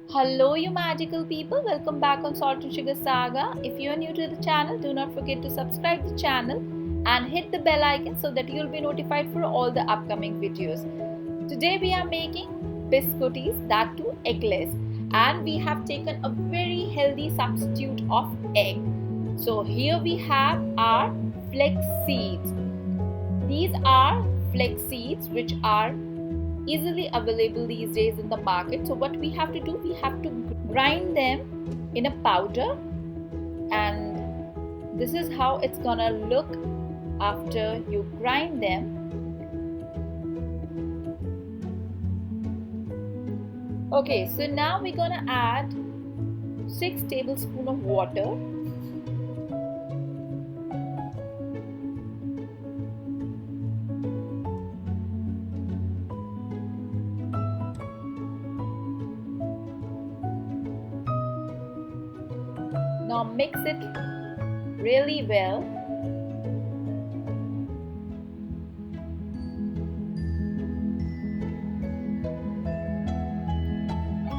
Hello, you magical people. Welcome back on Salt and Sugar Saga. If you are new to the channel, do not forget to subscribe to the channel and hit the bell icon so that you'll be notified for all the upcoming videos. Today we are making biscottis, that too eggless, and we have taken a very healthy substitute of egg. So here we have our flax seeds. These are flax seeds which are easily available these days in the market. So what we have to do, we have to grind them in a powder, and this is how it's gonna look after you grind them. Okay, so now we're gonna add 6 tablespoons of water. Now mix it really well.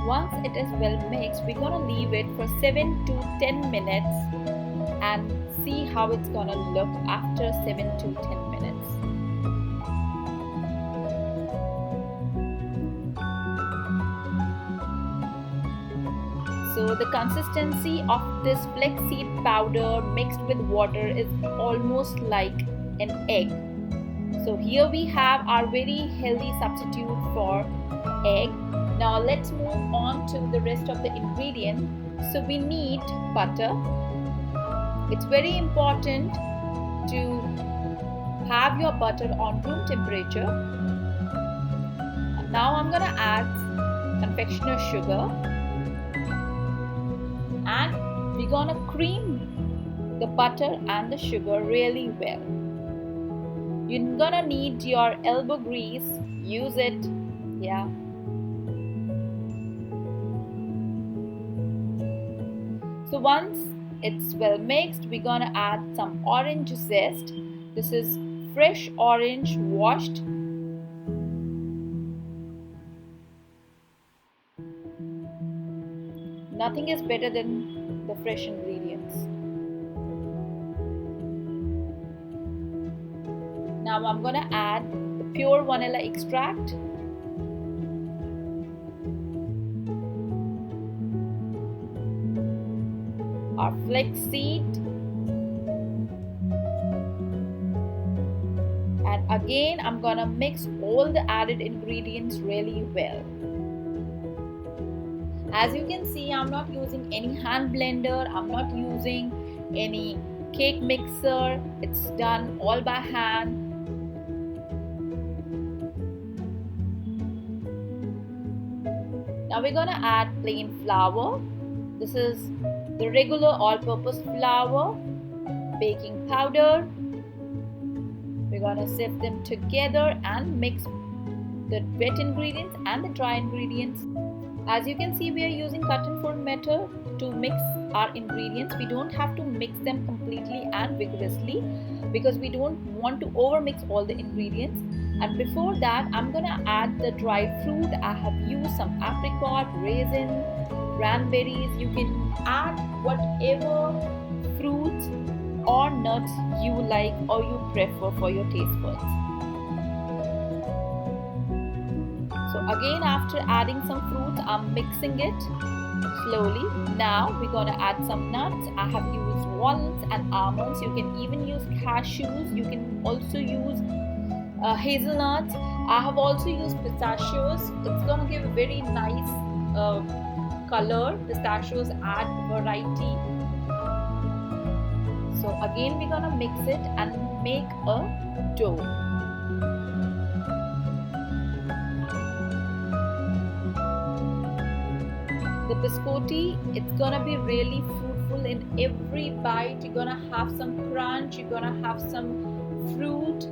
Once it is well mixed, we're gonna leave it for 7 to 10 minutes and see how it's gonna look after 7 to 10 minutes. So the consistency of this flaxseed powder mixed with water is almost like an egg. So here we have our very healthy substitute for egg. Now let's move on to the rest of the ingredient. So we need butter. It's very important to have your butter on room temperature. Now I'm gonna add confectioner's sugar, and we're gonna cream the butter and the sugar really well. You're gonna need your elbow grease, use it, yeah. So once it's well mixed, we're gonna add some orange zest. This is fresh orange washed. Nothing is better than the fresh ingredients. Now I'm gonna add the pure vanilla extract. Our flaxseed, and again I'm gonna mix all the added ingredients really well. As you can see, I'm not using any hand blender, I'm not using any cake mixer, it's done all by hand. Now we're gonna add plain flour. This is the regular all-purpose flour, baking powder. We're gonna sift them together and mix the wet ingredients and the dry ingredients. As you can see, we are using cut and fold method to mix our ingredients. We don't have to mix them completely and vigorously because we don't want to overmix all the ingredients. And before that, I'm gonna add the dried fruit. I have used some apricot, raisin, cranberries. You can add whatever fruits or nuts you like or you prefer for your taste buds. So again, after adding some fruits, I'm mixing it slowly. Now we're gonna add some nuts. I have used walnuts and almonds. You can even use cashews. You can also use hazelnuts. I have also used pistachios. It's gonna give a very nice color. Pistachios add variety. So again, we're gonna mix it and make a dough. The biscotti, it's gonna be really fruitful in every bite. You're gonna have some crunch, you're gonna have some fruit.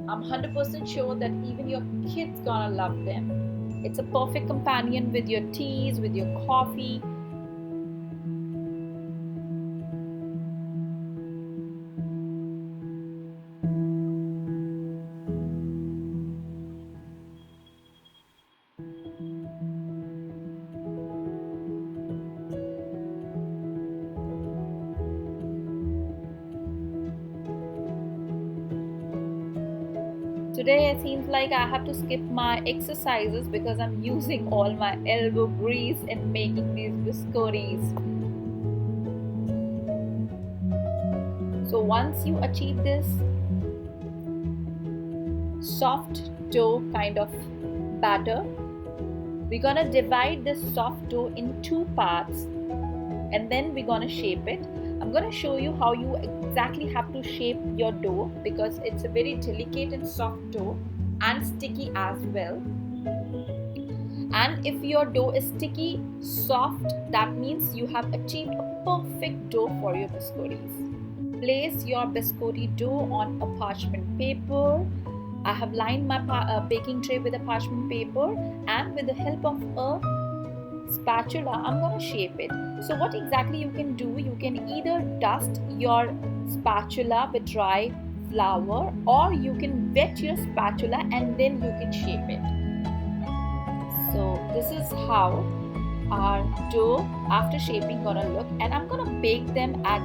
I'm 100% sure that even your kids gonna love them. It's a perfect companion with your teas, with your coffee. Today it seems like I have to skip my exercises because I'm using all my elbow grease in making these biscottis. So once you achieve this soft dough kind of batter, we're gonna divide this soft dough in 2 parts and then we're gonna shape it. I'm gonna show you how you exactly have to shape your dough because it's a very delicate and soft dough and sticky as well. And if your dough is sticky, soft, that means you have achieved a perfect dough for your biscottis. Place your biscotti dough on a parchment paper. I have lined my baking tray with a parchment paper, and with the help of a spatula, I'm going to shape it. So what exactly you can do, you can either dust your spatula with dry flour, or you can wet your spatula and then you can shape it. So this is how our dough after shaping gonna look, and I'm gonna bake them at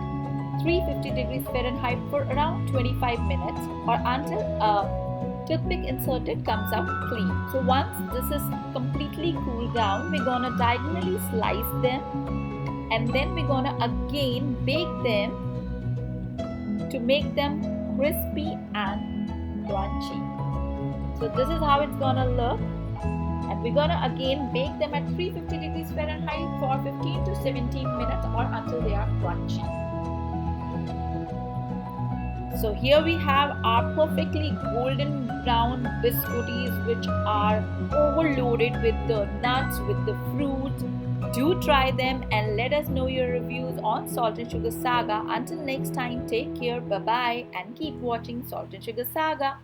350 degrees Fahrenheit for around 25 minutes or until a toothpick inserted comes out clean. So once this is completely cooled down, we're gonna diagonally slice them and then we're gonna again bake them to make them crispy and crunchy. So this is how it's gonna look, and we're gonna again bake them at 350 degrees Fahrenheit for 15 to 17 minutes or until they are crunchy. So here we have our perfectly golden brown biscottis, which are overloaded with the nuts, with the fruits. Do try them and let us know your reviews on Salt and Sugar Saga. Until next time, take care, bye bye, and keep watching Salt and Sugar Saga.